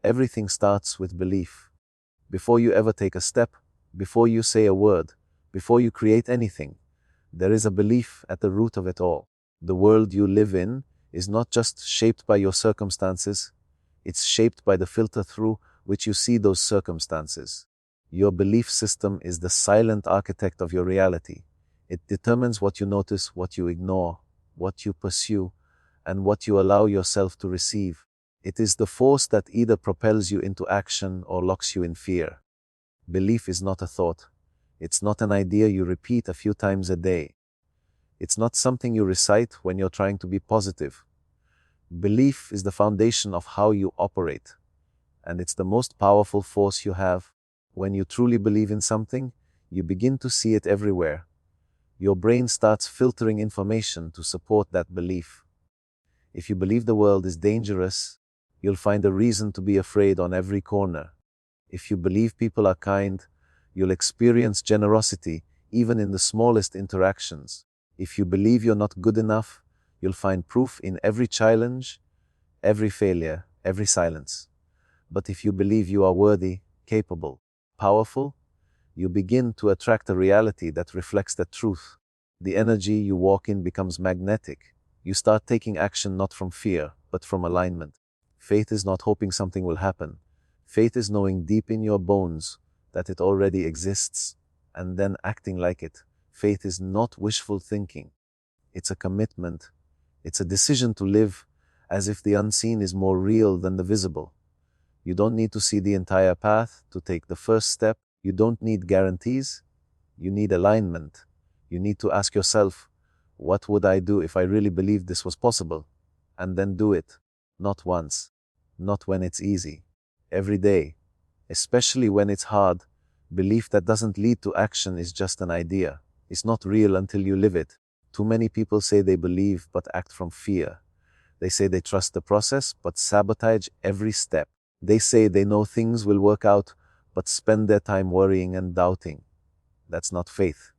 Everything starts with belief. Before you ever take a step, before you say a word, before you create anything, there is a belief at the root of it all. The world you live in is not just shaped by your circumstances, it's shaped by the filter through which you see those circumstances. Your belief system is the silent architect of your reality. It determines what you notice, what you ignore, what you pursue, and what you allow yourself to receive. It is the force that either propels you into action or locks you in fear. Belief is not a thought. It's not an idea you repeat a few times a day. It's not something you recite when you're trying to be positive. Belief is the foundation of how you operate, and it's the most powerful force you have. When you truly believe in something, you begin to see it everywhere. Your brain starts filtering information to support that belief. If you believe the world is dangerous, you'll find a reason to be afraid on every corner. If you believe people are kind, you'll experience generosity even in the smallest interactions. If you believe you're not good enough, you'll find proof in every challenge, every failure, every silence. But if you believe you are worthy, capable, powerful, you begin to attract a reality that reflects that truth. The energy you walk in becomes magnetic. You start taking action not from fear, but from alignment. Faith is not hoping something will happen. Faith is knowing deep in your bones that it already exists, and then acting like it. Faith is not wishful thinking. It's a commitment. It's a decision to live as if the unseen is more real than the visible. You don't need to see the entire path to take the first step. You don't need guarantees. You need alignment. You need to ask yourself, what would I do if I really believed this was possible? And then do it. Not once. Not when it's easy. Every day. Especially when it's hard. Belief that doesn't lead to action is just an idea. It's not real until you live it. Too many people say they believe but act from fear. They say they trust the process but sabotage every step. They say they know things will work out but spend their time worrying and doubting. That's not faith.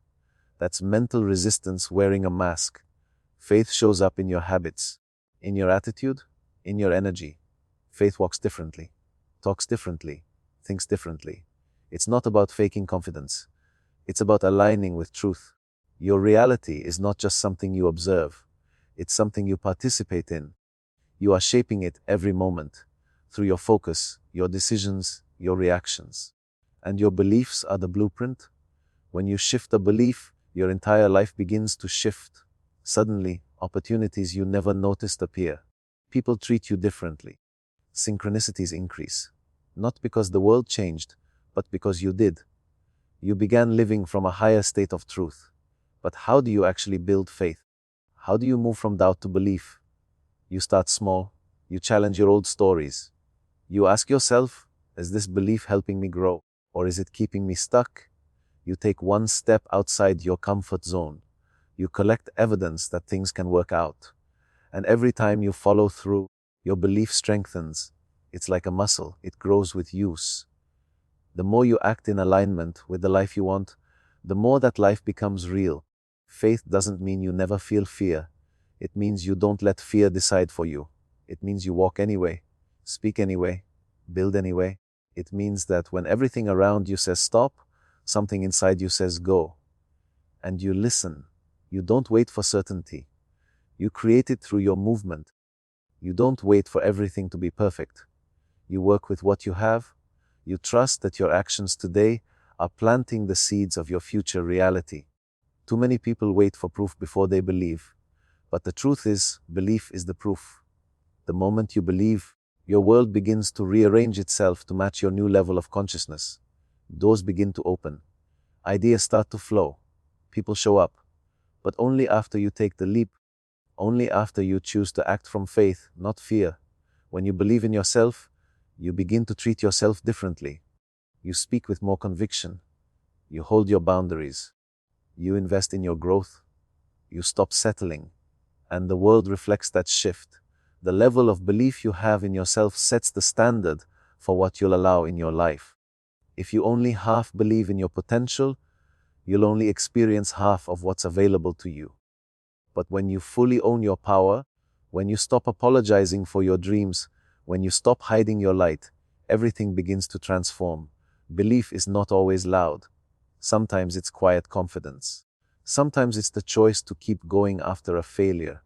That's mental resistance wearing a mask. Faith shows up in your habits, in your attitude, in your energy. Faith walks differently, talks differently, thinks differently. It's not about faking confidence. It's about aligning with truth. Your reality is not just something you observe. It's something you participate in. You are shaping it every moment, through your focus, your decisions, your reactions. And your beliefs are the blueprint. When you shift a belief, your entire life begins to shift. Suddenly, opportunities you never noticed appear. People treat you differently. Synchronicities increase. Not because the world changed, but because you did. You began living from a higher state of truth. But how do you actually build faith? How do you move from doubt to belief? You start small. You challenge your old stories. You ask yourself, is this belief helping me grow? Or is it keeping me stuck? You take one step outside your comfort zone. You collect evidence that things can work out. And every time you follow through, your belief strengthens. It's like a muscle. It grows with use. The more you act in alignment with the life you want, the more that life becomes real. Faith doesn't mean you never feel fear. It means you don't let fear decide for you. It means you walk anyway, speak anyway, build anyway. It means that when everything around you says stop, something inside you says go. And you listen. You don't wait for certainty. You create it through your movement. You don't wait for everything to be perfect. You work with what you have. You trust that your actions today are planting the seeds of your future reality. Too many people wait for proof before they believe. But the truth is, belief is the proof. The moment you believe, your world begins to rearrange itself to match your new level of consciousness. Doors begin to open. Ideas start to flow. People show up. But only after you take the leap. Only after you choose to act from faith, not fear. When you believe in yourself, you begin to treat yourself differently. You speak with more conviction. You hold your boundaries. You invest in your growth. You stop settling. And the world reflects that shift. The level of belief you have in yourself sets the standard for what you'll allow in your life. If you only half believe in your potential, you'll only experience half of what's available to you. But when you fully own your power, when you stop apologizing for your dreams, when you stop hiding your light, everything begins to transform. Belief is not always loud. Sometimes it's quiet confidence. Sometimes it's the choice to keep going after a failure.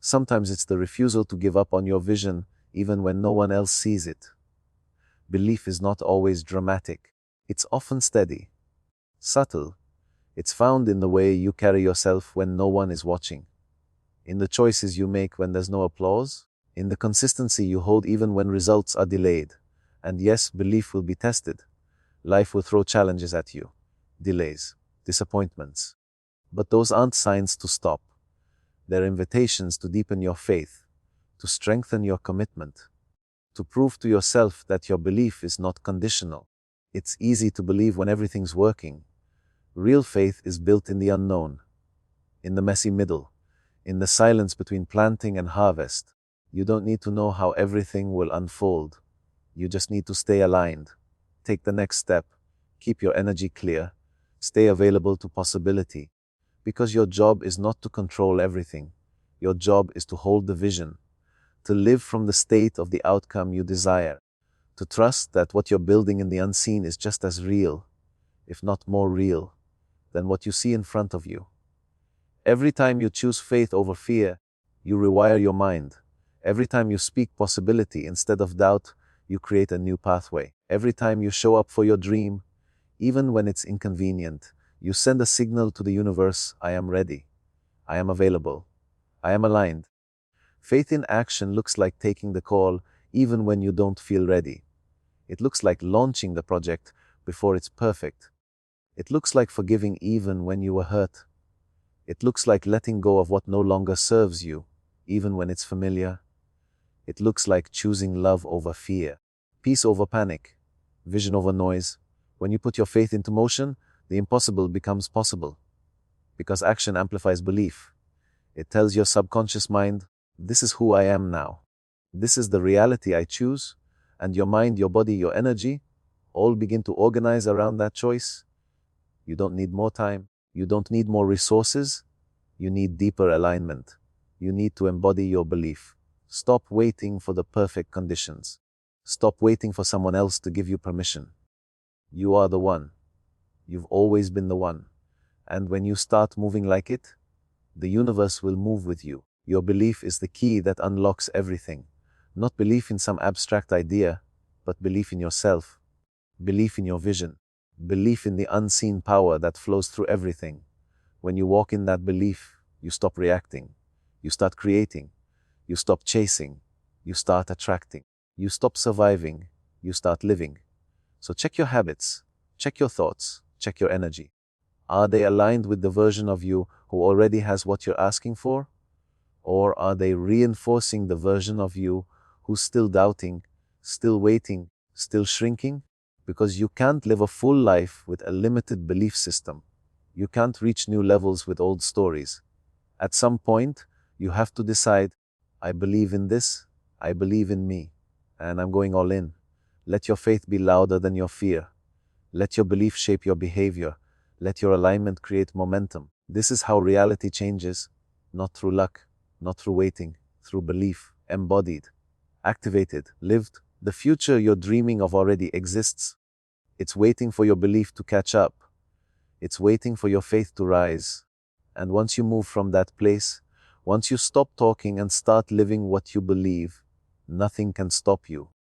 Sometimes it's the refusal to give up on your vision even when no one else sees it. Belief is not always dramatic. It's often steady, subtle. It's found in the way you carry yourself when no one is watching, in the choices you make when there's no applause, in the consistency you hold even when results are delayed. And yes, belief will be tested. Life will throw challenges at you, delays, disappointments. But those aren't signs to stop. They're invitations to deepen your faith, to strengthen your commitment, to prove to yourself that your belief is not conditional. It's easy to believe when everything's working. Real faith is built in the unknown, in the messy middle, in the silence between planting and harvest. You don't need to know how everything will unfold. You just need to stay aligned. Take the next step. Keep your energy clear. Stay available to possibility. Because your job is not to control everything. Your job is to hold the vision, to live from the state of the outcome you desire, to trust that what you're building in the unseen is just as real, if not more real, than what you see in front of you. Every time you choose faith over fear, you rewire your mind. Every time you speak possibility instead of doubt, you create a new pathway. Every time you show up for your dream, even when it's inconvenient, you send a signal to the universe: I am ready, I am available, I am aligned. Faith in action looks like taking the call even when you don't feel ready. It looks like launching the project before it's perfect. It looks like forgiving even when you were hurt. It looks like letting go of what no longer serves you, even when it's familiar. It looks like choosing love over fear, peace over panic, vision over noise. When you put your faith into motion, the impossible becomes possible. Because action amplifies belief. It tells your subconscious mind, this is who I am now. This is the reality I choose. And your mind, your body, your energy all begin to organize around that choice. You don't need more time. You don't need more resources. You need deeper alignment. You need to embody your belief. Stop waiting for the perfect conditions. Stop waiting for someone else to give you permission. You are the one. You've always been the one. And when you start moving like it, the universe will move with you. Your belief is the key that unlocks everything. Not belief in some abstract idea, but belief in yourself. Belief in your vision. Belief in the unseen power that flows through everything. When you walk in that belief, you stop reacting. You start creating. You stop chasing. You start attracting. You stop surviving. You start living. So check your habits. Check your thoughts. Check your energy. Are they aligned with the version of you who already has what you're asking for? Or are they reinforcing the version of you who's still doubting, still waiting, still shrinking? Because you can't live a full life with a limited belief system. You can't reach new levels with old stories. At some point, you have to decide, I believe in this, I believe in me, and I'm going all in. Let your faith be louder than your fear. Let your belief shape your behavior. Let your alignment create momentum. This is how reality changes, not through luck, not through waiting, through belief, embodied, activated, lived. The future you're dreaming of already exists. It's waiting for your belief to catch up. It's waiting for your faith to rise. And once you move from that place, once you stop talking and start living what you believe, nothing can stop you.